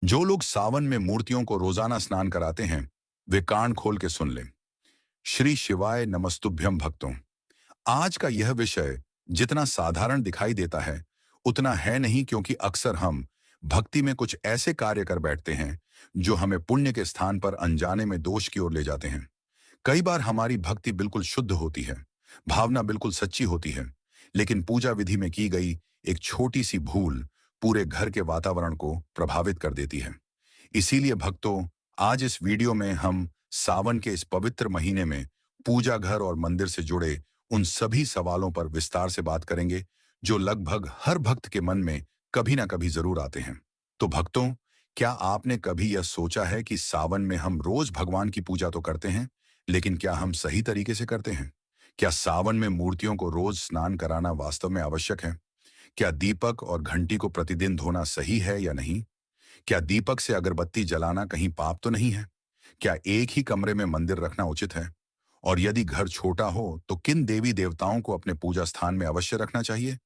जो लोग सावन में मूर्तियों को रोजाना स्नान कराते हैं, वे कान खोल के सुन लें। श्री शिवाय नमस्तुभ्यम भक्तों। आज का यह विषय जितना साधारण दिखाई देता है, उतना है नहीं, क्योंकि अक्सर हम भक्ति में कुछ ऐसे कार्य कर बैठते हैं जो हमें पुण्य के स्थान पर अनजाने में दोष की ओर ले जाते हैं। कई बार हमारी भक्ति बिल्कुल शुद्ध होती है, भावना बिल्कुल सच्ची होती है, लेकिन पूजा विधि में की गई एक छोटी सी भूल पूरे घर के वातावरण को प्रभावित कर देती है। इसीलिए भक्तों, आज इस वीडियो में हम सावन के इस पवित्र महीने में पूजा घर और मंदिर से जुड़े उन सभी सवालों पर विस्तार से बात करेंगे जो लगभग हर भक्त के मन में कभी ना कभी जरूर आते हैं। तो भक्तों, क्या आपने कभी यह सोचा है कि सावन में हम रोज भगवान की पूजा तो करते हैं, लेकिन क्या हम सही तरीके से करते हैं? क्या सावन में मूर्तियों को रोज स्नान कराना वास्तव में आवश्यक है? क्या दीपक और घंटी को प्रतिदिन धोना सही है या नहीं? क्या दीपक से अगरबत्ती जलाना कहीं पाप तो नहीं है? क्या एक ही कमरे में मंदिर रखना उचित है? और यदि घर छोटा हो तो किन देवी देवताओं को अपने पूजा स्थान में अवश्य रखना चाहिए?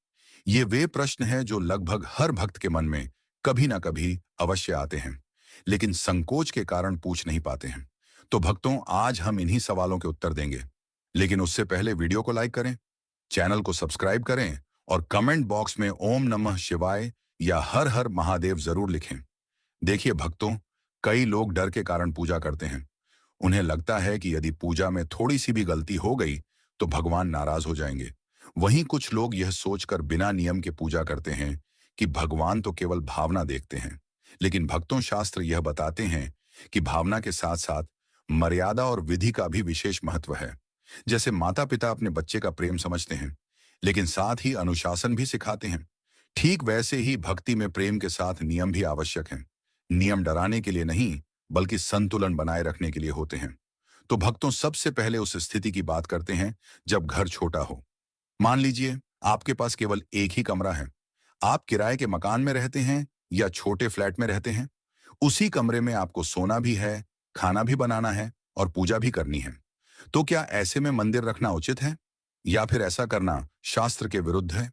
ये वे प्रश्न हैं जो लगभग हर भक्त के मन में कभी ना कभी अवश्य आते हैं, लेकिन संकोच के कारण पूछ नहीं पाते हैं। तो भक्तों, आज हम इन्हीं सवालों के उत्तर देंगे। लेकिन उससे पहले वीडियो को लाइक करें, चैनल को सब्सक्राइब करें और कमेंट बॉक्स में ओम नमः शिवाय या हर हर महादेव जरूर लिखें। देखिए भक्तों, कई लोग डर के कारण पूजा करते हैं। उन्हें लगता है कि यदि पूजा में थोड़ी सी भी गलती हो गई तो भगवान नाराज हो जाएंगे। वहीं कुछ लोग यह सोचकर बिना नियम के पूजा करते हैं कि भगवान तो केवल भावना देखते हैं। लेकिन भक्तों, शास्त्र यह बताते हैं कि भावना के साथ साथ मर्यादा और विधि का भी विशेष महत्व है। जैसे माता पिता अपने बच्चे का प्रेम समझते हैं, लेकिन साथ ही अनुशासन भी सिखाते हैं, ठीक वैसे ही भक्ति में प्रेम के साथ नियम भी आवश्यक हैं। नियम डराने के लिए नहीं, बल्कि संतुलन बनाए रखने के लिए होते हैं। तो भक्तों, सबसे पहले उस स्थिति की बात करते हैं जब घर छोटा हो। मान लीजिए आपके पास केवल एक ही कमरा है। आप किराए के मकान में रहते हैं या छोटे फ्लैट में रहते हैं। उसी कमरे में आपको सोना भी है, खाना भी बनाना है और पूजा भी करनी है। तो क्या ऐसे में मंदिर रखना उचित है, या फिर ऐसा करना शास्त्र के विरुद्ध है?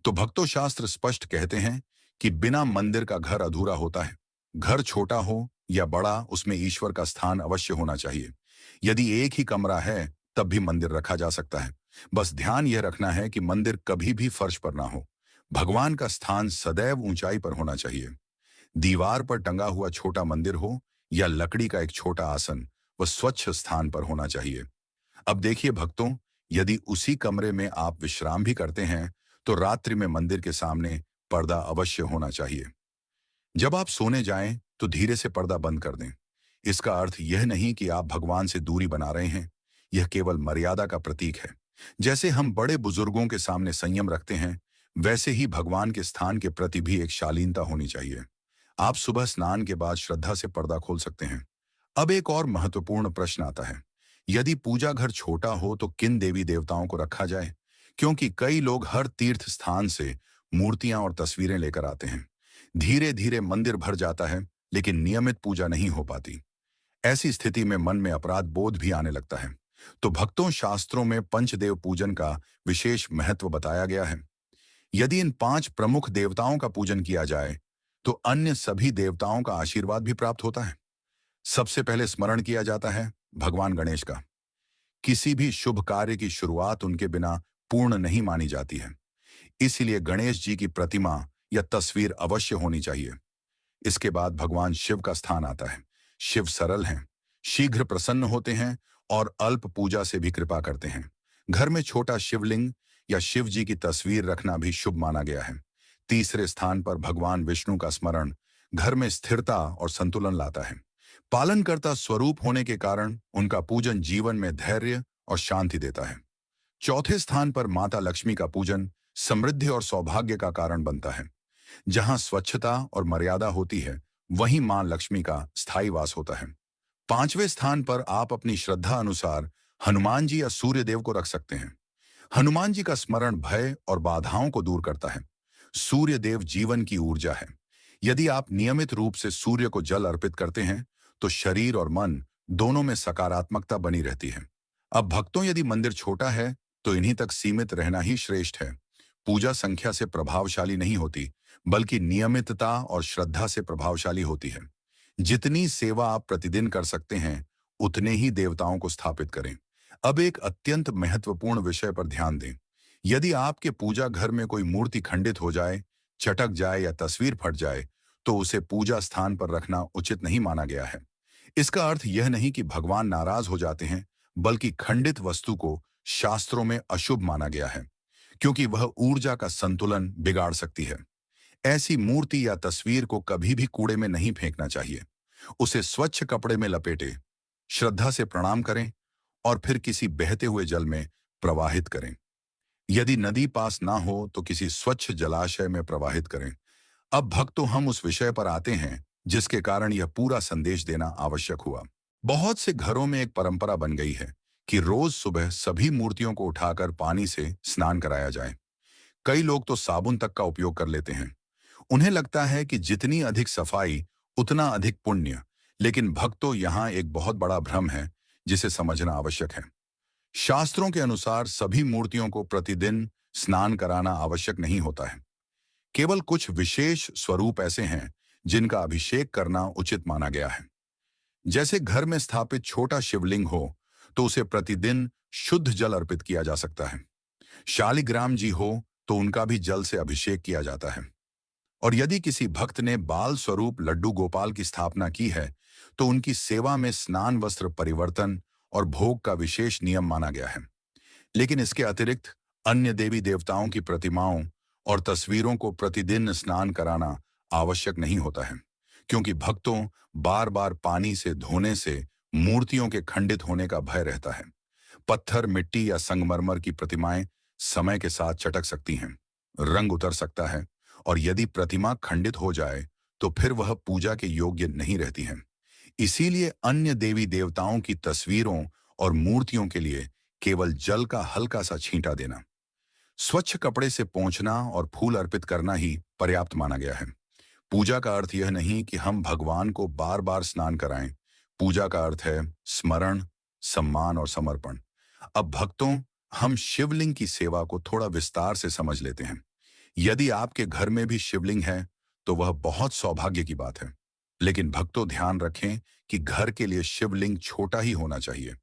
तो भक्तों, शास्त्र स्पष्ट कहते हैं कि बिना मंदिर का घर अधूरा होता है। घर छोटा हो या बड़ा, उसमें ईश्वर का स्थान अवश्य होना चाहिए। यदि एक ही कमरा है तब भी मंदिर रखा जा सकता है। बस ध्यान यह रखना है कि मंदिर कभी भी फर्श पर ना हो। भगवान का स्थान सदैव ऊंचाई पर होना चाहिए। दीवार पर टंगा हुआ छोटा मंदिर हो या लकड़ी का एक छोटा आसन, वह स्वच्छ स्थान पर होना चाहिए। अब देखिए भक्तों, यदि उसी कमरे में आप विश्राम भी करते हैं तो रात्रि में मंदिर के सामने पर्दा अवश्य होना चाहिए। जब आप सोने जाएं तो धीरे से पर्दा बंद कर दें। इसका अर्थ यह नहीं कि आप भगवान से दूरी बना रहे हैं, यह केवल मर्यादा का प्रतीक है। जैसे हम बड़े बुजुर्गों के सामने संयम रखते हैं, वैसे ही भगवान के स्थान के प्रति भी एक शालीनता होनी चाहिए। आप सुबह स्नान के बाद श्रद्धा से पर्दा खोल सकते हैं। अब एक और महत्वपूर्ण प्रश्न आता है, यदि पूजा घर छोटा हो तो किन देवी देवताओं को रखा जाए? क्योंकि कई लोग हर तीर्थ स्थान से मूर्तियां और तस्वीरें लेकर आते हैं। धीरे धीरे मंदिर भर जाता है, लेकिन नियमित पूजा नहीं हो पाती। ऐसी स्थिति में मन में अपराध बोध भी आने लगता है। तो भक्तों, शास्त्रों में पंचदेव पूजन का विशेष महत्व बताया गया है। यदि इन 5 प्रमुख देवताओं का पूजन किया जाए तो अन्य सभी देवताओं का आशीर्वाद भी प्राप्त होता है। सबसे पहले स्मरण किया जाता है भगवान गणेश का। किसी भी शुभ कार्य की शुरुआत उनके बिना पूर्ण नहीं मानी जाती है। इसीलिए गणेश जी की प्रतिमा या तस्वीर अवश्य होनी चाहिए। इसके बाद भगवान शिव का स्थान आता है। शिव सरल हैं, शीघ्र प्रसन्न होते हैं और अल्प पूजा से भी कृपा करते हैं। घर में छोटा शिवलिंग या शिव जी की तस्वीर रखना भी शुभ माना गया है। तीसरे स्थान पर भगवान विष्णु का स्मरण घर में स्थिरता और संतुलन लाता है। पालनकर्ता स्वरूप होने के कारण उनका पूजन जीवन में धैर्य और शांति देता है। चौथे स्थान पर माता लक्ष्मी का पूजन समृद्धि और सौभाग्य का कारण बनता है। जहां स्वच्छता और मर्यादा होती है, वहीं मां लक्ष्मी का स्थायी वास होता है। पांचवें स्थान पर आप अपनी श्रद्धा अनुसार हनुमान जी या सूर्य देव को रख सकते हैं। हनुमान जी का स्मरण भय और बाधाओं को दूर करता है। सूर्य देव जीवन की ऊर्जा है। यदि आप नियमित रूप से सूर्य को जल अर्पित करते हैं तो शरीर और मन दोनों में सकारात्मकता बनी रहती है। अब भक्तों, यदि मंदिर छोटा है तो इन्हीं तक सीमित रहना ही श्रेष्ठ है। पूजा संख्या से प्रभावशाली नहीं होती, बल्कि नियमितता और श्रद्धा से प्रभावशाली होती है। जितनी सेवा आप प्रतिदिन कर सकते हैं, उतने ही देवताओं को स्थापित करें। अब एक अत्यंत महत्वपूर्ण विषय पर ध्यान दें। यदि आपके पूजा घर में कोई मूर्ति खंडित हो जाए, चटक जाए या तस्वीर फट जाए, तो उसे पूजा स्थान पर रखना उचित नहीं माना गया है। इसका अर्थ यह नहीं कि भगवान नाराज हो जाते हैं, बल्कि खंडित वस्तु को शास्त्रों में अशुभ माना गया है, क्योंकि वह ऊर्जा का संतुलन बिगाड़ सकती है। ऐसी मूर्ति या तस्वीर को कभी भी कूड़े में नहीं फेंकना चाहिए। उसे स्वच्छ कपड़े में लपेटे, श्रद्धा से प्रणाम करें और फिर किसी बहते हुए जल में प्रवाहित करें। यदि नदी पास ना हो तो किसी स्वच्छ जलाशय में प्रवाहित करें। अब भक्तों, हम उस विषय पर आते हैं जिसके कारण यह पूरा संदेश देना आवश्यक हुआ। बहुत से घरों में एक परंपरा बन गई है कि रोज सुबह सभी मूर्तियों को उठाकर पानी से स्नान कराया जाए। कई लोग तो साबुन तक का उपयोग कर लेते हैं। उन्हें लगता है कि जितनी अधिक सफाई उतना अधिक पुण्य। लेकिन भक्तों, यहाँ एक बहुत बड़ा भ्रम है जिसे समझना आवश्यक है। शास्त्रों के अनुसार सभी मूर्तियों को प्रतिदिन स्नान कराना आवश्यक नहीं होता है। केवल कुछ विशेष स्वरूप ऐसे हैं जिनका अभिषेक करना उचित माना गया है। जैसे घर में स्थापित छोटा शिवलिंग हो तो उसे प्रतिदिन शुद्ध जल अर्पित किया जा सकता है। शालिग्राम जी हो तो उनका भी जल से अभिषेक किया जाता है। और यदि किसी भक्त ने बाल स्वरूप लड्डू गोपाल की स्थापना की है, तो उनकी सेवा में स्नान वस्त्र परिवर्तन और भोग का विशेष नियम माना गया है। लेकिन इसके अतिरिक्त अन्य देवी देवताओं की प्रतिमाओं और तस्वीरों को प्रतिदिन स्नान कराना आवश्यक नहीं होता है, क्योंकि भक्तों, बार बार पानी से धोने से मूर्तियों के खंडित होने का भय रहता है। पत्थर, मिट्टी या संगमरमर की प्रतिमाएं समय के साथ चटक सकती हैं, रंग उतर सकता है, और यदि प्रतिमा खंडित हो जाए तो फिर वह पूजा के योग्य नहीं रहती है। इसीलिए अन्य देवी देवताओं की तस्वीरों और मूर्तियों के लिए केवल जल का हल्का सा छींटा देना, स्वच्छ कपड़े से पोंछना और फूल अर्पित करना ही पर्याप्त माना गया है। पूजा का अर्थ यह नहीं कि हम भगवान को बार बार स्नान कराएं। पूजा का अर्थ है स्मरण, सम्मान और समर्पण। अब भक्तों, हम शिवलिंग की सेवा को थोड़ा विस्तार से समझ लेते हैं। यदि आपके घर में भी शिवलिंग है तो वह बहुत सौभाग्य की बात है। लेकिन भक्तों, ध्यान रखें कि घर के लिए शिवलिंग छोटा ही होना चाहिए।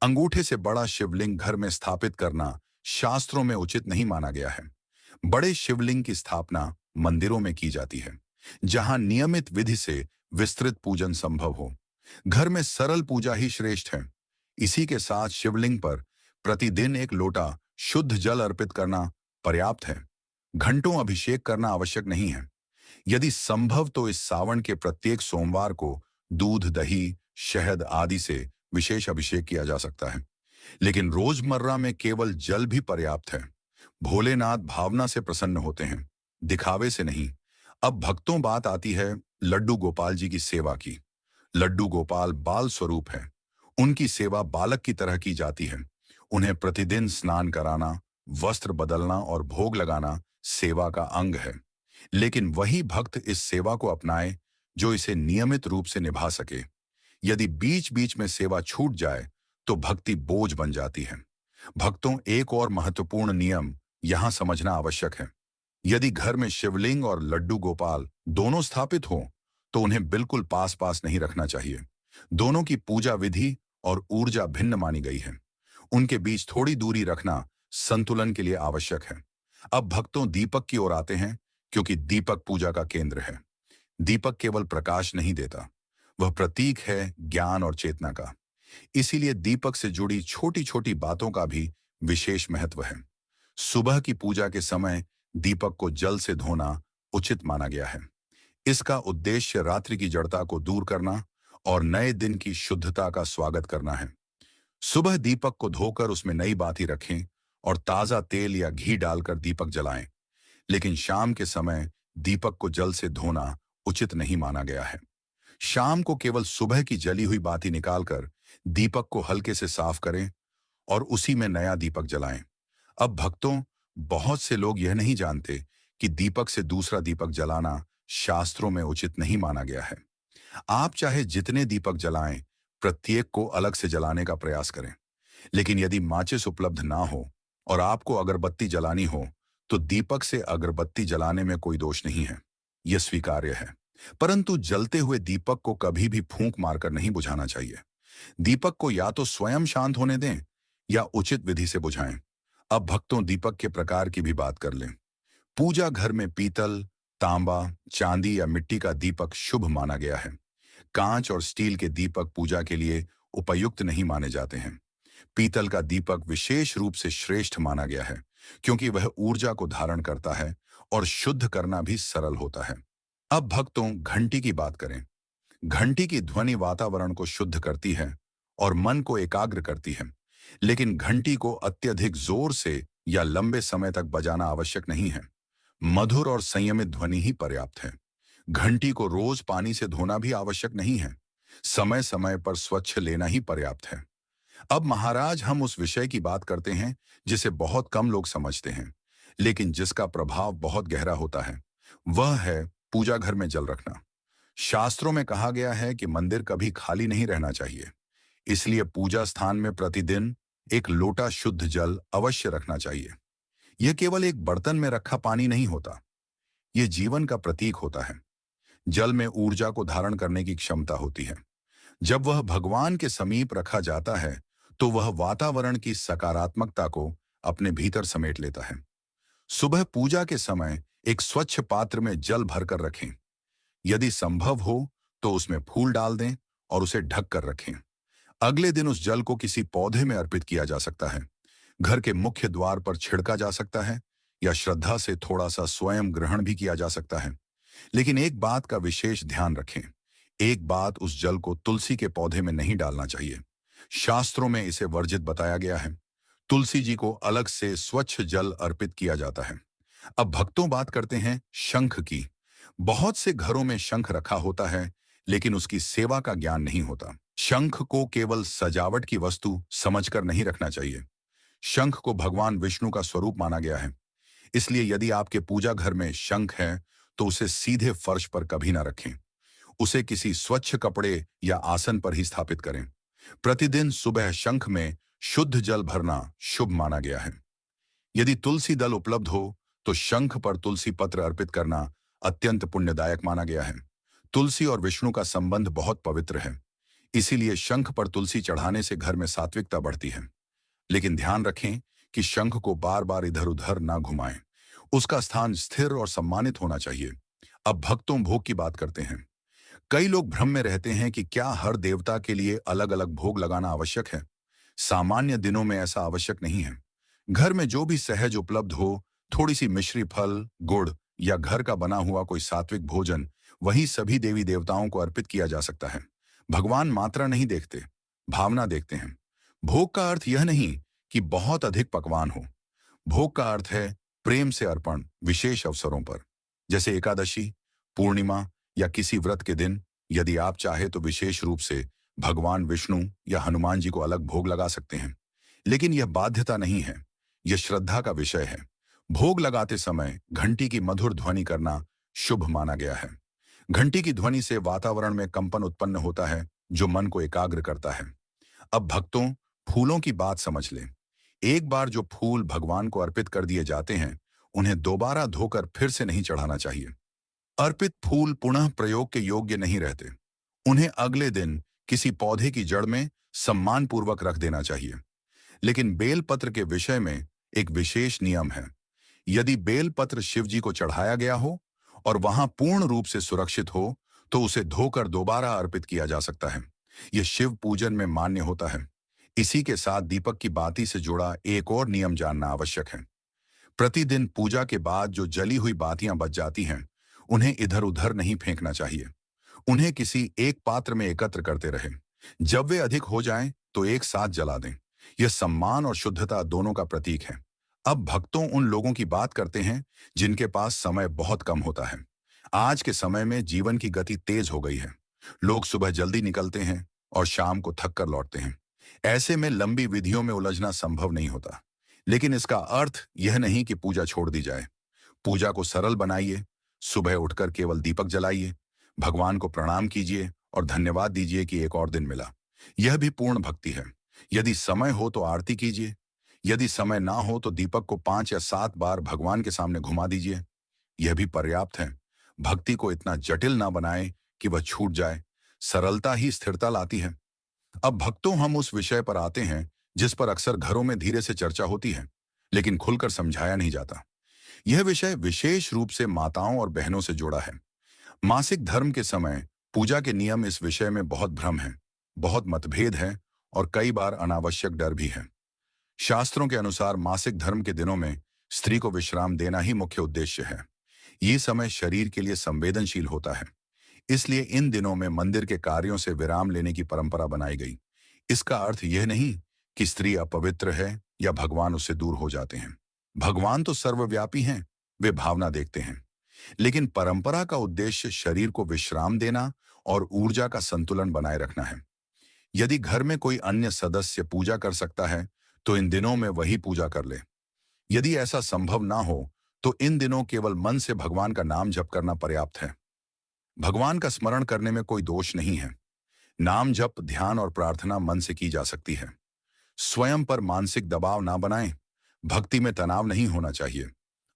अंगूठे से बड़ा शिवलिंग घर में स्थापित करना शास्त्रों में उचित नहीं माना गया है। बड़े शिवलिंग की स्थापना मंदिरों में की जाती है, जहां नियमित विधि से विस्तृत पूजन संभव हो। घर में सरल पूजा ही श्रेष्ठ है। इसी के साथ शिवलिंग पर प्रतिदिन एक लोटा शुद्ध जल अर्पित करना पर्याप्त है। घंटों अभिषेक करना आवश्यक नहीं है। यदि संभव तो इस सावन के प्रत्येक सोमवार को दूध, दही, शहद आदि से विशेष अभिषेक किया जा सकता है। लेकिन रोजमर्रा में केवल जल भी पर्याप्त है। भोलेनाथ भावना से प्रसन्न होते हैं, दिखावे से नहीं। अब भक्तों, बात आती है लड्डू गोपाल जी की सेवा की। लड्डू गोपाल बाल स्वरूप है। उनकी सेवा बालक की तरह की जाती है। उन्हें प्रतिदिन स्नान कराना, वस्त्र बदलना और भोग लगाना सेवा का अंग है। लेकिन वही भक्त इस सेवा को अपनाए जो इसे नियमित रूप से निभा सके। यदि बीच बीच में सेवा छूट जाए तो भक्ति बोझ बन जाती है। भक्तों, एक और महत्वपूर्ण नियम यहां समझना आवश्यक है। यदि घर में शिवलिंग और लड्डू गोपाल दोनों स्थापित हों, तो उन्हें बिल्कुल पास पास नहीं रखना चाहिए। दोनों की पूजा विधि और ऊर्जा भिन्न मानी गई है। उनके बीच थोड़ी दूरी रखना संतुलन के लिए आवश्यक है। अब भक्तों, दीपक की ओर आते हैं, क्योंकि दीपक पूजा का केंद्र है। दीपक केवल प्रकाश नहीं देता, वह प्रतीक है ज्ञान और चेतना का। इसीलिए दीपक से जुड़ी छोटी छोटी बातों का भी विशेष महत्व है। सुबह की पूजा के समय दीपक को जल से धोना उचित माना गया है। इसका उद्देश्य रात्रि की जड़ता को दूर करना और नए दिन की शुद्धता का स्वागत करना है। सुबह दीपक को धोकर उसमें नई बाती रखें और ताजा तेल या घी डालकर दीपक जलाएं। लेकिन शाम के समय दीपक को जल से धोना उचित नहीं माना गया है। शाम को केवल सुबह की जली हुई बाती निकालकर दीपक को हल्के से साफ करें और उसी में नया दीपक जलाएं। अब भक्तों, बहुत से लोग यह नहीं जानते कि दीपक से दूसरा दीपक जलाना शास्त्रों में उचित नहीं माना गया है। आप चाहे जितने दीपक जलाएं, प्रत्येक को अलग से जलाने का प्रयास करें। लेकिन यदि माचिस उपलब्ध ना हो और आपको अगरबत्ती जलानी हो, तो दीपक से अगरबत्ती जलाने में कोई दोष नहीं है, यह स्वीकार्य है। परंतु जलते हुए दीपक को कभी भी फूंक मारकर नहीं बुझाना चाहिए। दीपक को या तो स्वयं शांत होने दें या उचित विधि से बुझाएं। अब भक्तों, दीपक के प्रकार की भी बात कर लें। पूजा घर में पीतल, तांबा, चांदी या मिट्टी का दीपक शुभ माना गया है। कांच और स्टील के दीपक पूजा के लिए उपयुक्त नहीं माने जाते हैं। पीतल का दीपक विशेष रूप से श्रेष्ठ माना गया है, क्योंकि वह ऊर्जा को धारण करता है और शुद्ध करना भी सरल होता है। अब भक्तों, घंटी की बात करें। घंटी की ध्वनि वातावरण को शुद्ध करती है और मन को एकाग्र करती है, लेकिन घंटी को अत्यधिक जोर से या लंबे समय तक बजाना आवश्यक नहीं है। मधुर और संयमित ध्वनि ही पर्याप्त है। घंटी को रोज पानी से धोना भी आवश्यक नहीं है। समय समय पर स्वच्छ लेना ही पर्याप्त है। अब महाराज, हम उस विषय की बात करते हैं जिसे बहुत कम लोग समझते हैं, लेकिन जिसका प्रभाव बहुत गहरा होता है। वह है पूजा घर में जल रखना। शास्त्रों में कहा गया है कि मंदिर कभी खाली नहीं रहना चाहिए। इसलिए पूजा स्थान में प्रतिदिन एक लोटा शुद्ध जल अवश्य रखना चाहिए। यह केवल एक बर्तन में रखा पानी नहीं होता, यह जीवन का प्रतीक होता है। जल में ऊर्जा को धारण करने की क्षमता होती है। जब वह भगवान के समीप रखा जाता है तो वह वातावरण की सकारात्मकता को अपने भीतर समेट लेता है। सुबह पूजा के समय एक स्वच्छ पात्र में जल भरकर रखें। यदि संभव हो तो उसमें फूल डाल दें और उसे ढक कर रखें। अगले दिन उस जल को किसी पौधे में अर्पित किया जा सकता है, घर के मुख्य द्वार पर छिड़का जा सकता है या श्रद्धा से थोड़ा सा स्वयं ग्रहण भी किया जा सकता है। लेकिन एक बात का विशेष ध्यान रखें। एक बात, उस जल को तुलसी के पौधे में नहीं डालना चाहिए। शास्त्रों में इसे वर्जित बताया गया है। तुलसी जी को अलग से स्वच्छ जल अर्पित किया जाता है। अब भक्तों, बात करते हैं शंख की। बहुत से घरों में शंख रखा होता है, लेकिन उसकी सेवा का ज्ञान नहीं होता। शंख को केवल सजावट की वस्तु समझकर नहीं रखना चाहिए। शंख को भगवान विष्णु का स्वरूप माना गया है। इसलिए यदि आपके पूजा घर में शंख है तो उसे सीधे फर्श पर कभी ना रखें। उसे किसी स्वच्छ कपड़े या आसन पर ही स्थापित करें। प्रतिदिन सुबह शंख में शुद्ध जल भरना शुभ माना गया है। यदि तुलसी दल उपलब्ध हो तो शंख पर तुलसी पत्र अर्पित करना अत्यंत पुण्यदायक माना गया है। तुलसी और विष्णु का संबंध बहुत पवित्र है, इसीलिए शंख पर तुलसी चढ़ाने से घर में सात्विकता बढ़ती है। लेकिन ध्यान रखें कि शंख को बार बार इधर उधर ना घुमाएं। उसका स्थान स्थिर और सम्मानित होना चाहिए। अब भक्तों, भोग की बात करते हैं। कई लोग भ्रम में रहते हैं कि क्या हर देवता के लिए अलग अलग भोग लगाना आवश्यक है। सामान्य दिनों में ऐसा आवश्यक नहीं है। घर में जो भी सहज उपलब्ध हो, थोड़ी सी मिश्री फल, गुड़ या घर का बना हुआ कोई सात्विक भोजन, वही सभी देवी देवताओं को अर्पित किया जा सकता है। भगवान मात्रा नहीं देखते, भावना देखते हैं। भोग का अर्थ यह नहीं कि बहुत अधिक पकवान हो। भोग का अर्थ है प्रेम से अर्पण विशेष अवसरों पर, जैसे एकादशी, पूर्णिमा या किसी व्रत के दिन। यदि आप चाहे तो विशेष रूप से भगवान विष्णु या हनुमान जी को अलग भोग लगा सकते हैं, लेकिन यह बाध्यता नहीं है, यह श्रद्धा का विषय है। भोग लगाते समय घंटी की मधुर ध्वनि करना शुभ माना गया है। घंटी की ध्वनि से वातावरण में कंपन उत्पन्न होता है, जो मन को एकाग्र करता है। अब भक्तों, फूलों की बात समझ लें। एक बार जो फूल भगवान को अर्पित कर दिए जाते हैं, उन्हें दोबारा धोकर फिर से नहीं चढ़ाना चाहिए। अर्पित फूल पुनः प्रयोग के योग्य नहीं रहते। उन्हें अगले दिन किसी पौधे की जड़ में सम्मानपूर्वक रख देना चाहिए। लेकिन बेलपत्र के विषय में एक विशेष नियम है। यदि बेलपत्र शिव जी को चढ़ाया गया हो और वहां पूर्ण रूप से सुरक्षित हो, तो उसे धोकर दोबारा अर्पित किया जा सकता है। यह शिव पूजन में मान्य होता है। इसी के साथ दीपक की बाती से जुड़ा एक और नियम जानना आवश्यक है। प्रतिदिन पूजा के बाद जो जली हुई बातियां बच जाती हैं, उन्हें इधर उधर नहीं फेंकना चाहिए। उन्हें किसी एक पात्र में एकत्र करते रहें। जब वे अधिक हो जाएं, तो एक साथ जला दें। यह सम्मान और शुद्धता दोनों का प्रतीक है। अब भक्तों, उन लोगों की बात करते हैं जिनके पास समय बहुत कम होता है। आज के समय में जीवन की गति तेज हो गई है। लोग सुबह जल्दी निकलते हैं और शाम को थक कर लौटते हैं। ऐसे में लंबी विधियों में उलझना संभव नहीं होता। लेकिन इसका अर्थ यह नहीं कि पूजा छोड़ दी जाए। पूजा को सरल बनाइए। सुबह उठकर केवल दीपक जलाइए, भगवान को प्रणाम कीजिए और धन्यवाद दीजिए कि एक और दिन मिला। यह भी पूर्ण भक्ति है। यदि समय हो तो आरती कीजिए। यदि समय ना हो तो दीपक को 5 या 7 बार भगवान के सामने घुमा दीजिए। यह भी पर्याप्त है। भक्ति को इतना जटिल ना बनाएं कि वह छूट जाए। सरलता ही स्थिरता लाती है। अब भक्तों, हम उस विषय पर आते हैं जिस पर अक्सर घरों में धीरे से चर्चा होती है, लेकिन खुलकर समझाया नहीं जाता। यह विषय विशेष रूप से माताओं और बहनों से जुड़ा है। मासिक धर्म के समय पूजा के नियम, इस विषय में बहुत भ्रम है, बहुत मतभेद है और कई बार अनावश्यक डर भी है। शास्त्रों के अनुसार मासिक धर्म के दिनों में स्त्री को विश्राम देना ही मुख्य उद्देश्य है। ये समय शरीर के लिए संवेदनशील होता है, इसलिए इन दिनों में मंदिर के कार्यों से विराम लेने की परंपरा बनाई गई। इसका अर्थ यह नहीं कि स्त्री अपवित्र है या भगवान उससे दूर हो जाते हैं। भगवान तो सर्वव्यापी हैं, वे भावना देखते हैं। लेकिन परंपरा का उद्देश्य शरीर को विश्राम देना और ऊर्जा का संतुलन बनाए रखना है। यदि घर में कोई अन्य सदस्य पूजा कर सकता है, तो इन दिनों में वही पूजा कर ले। यदि ऐसा संभव ना हो, तो इन दिनों केवल मन से भगवान का नाम जप करना पर्याप्त है। भगवान का स्मरण करने में कोई दोष नहीं है। नाम जप, ध्यान और प्रार्थना मन से की जा सकती है। स्वयं पर मानसिक दबाव ना बनाएं। भक्ति में तनाव नहीं होना चाहिए।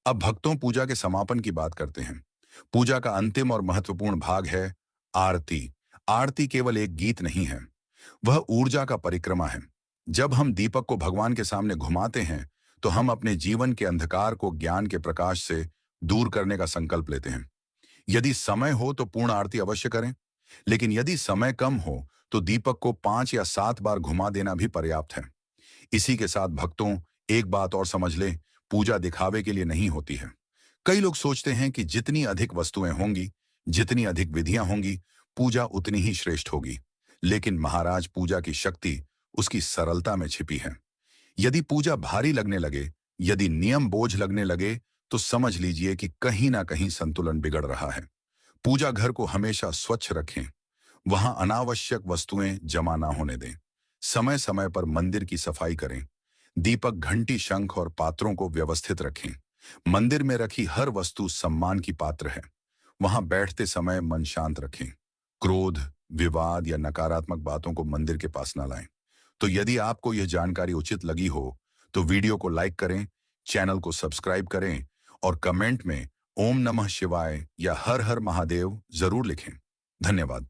अब भक्तों, पूजा के समापन की बात करते हैं। पूजा का अंतिम और महत्वपूर्ण भाग है आरती। आरती केवल एक गीत नहीं है, वह ऊर्जा का परिक्रमा है। जब हम दीपक को भगवान के सामने घुमाते हैं, तो हम अपने जीवन के अंधकार को ज्ञान के प्रकाश से दूर करने का संकल्प लेते हैं। यदि समय हो तो पूर्ण आरती अवश्य करें, लेकिन यदि समय कम हो तो दीपक को 5 या 7 बार घुमा देना भी पर्याप्त है। इसी के साथ भक्तों, एक बात और समझ लें, पूजा दिखावे के लिए नहीं होती है। कई लोग सोचते हैं कि जितनी अधिक वस्तुएं होंगी, जितनी अधिक विधियां होंगी, पूजा उतनी ही श्रेष्ठ होगी। लेकिन महाराज, पूजा की शक्ति उसकी सरलता में छिपी है। यदि पूजा भारी लगने लगे, यदि नियम बोझ लगने लगे, तो समझ लीजिए कि कहीं ना कहीं संतुलन बिगड़ रहा है। पूजा घर को हमेशा स्वच्छ रखें, वहां अनावश्यक वस्तुएं जमा ना होने दें। समय समय पर मंदिर की सफाई करें। दीपक, घंटी, शंख और पात्रों को व्यवस्थित रखें। मंदिर में रखी हर वस्तु सम्मान की पात्र है। वहां बैठते समय मन शांत रखें। क्रोध, विवाद या नकारात्मक बातों को मंदिर के पास न लाएं। तो यदि आपको यह जानकारी उचित लगी हो, तो वीडियो को लाइक करें, चैनल को सब्सक्राइब करें और कमेंट में ओम नमः शिवाय या हर हर महादेव जरूर लिखें। धन्यवाद।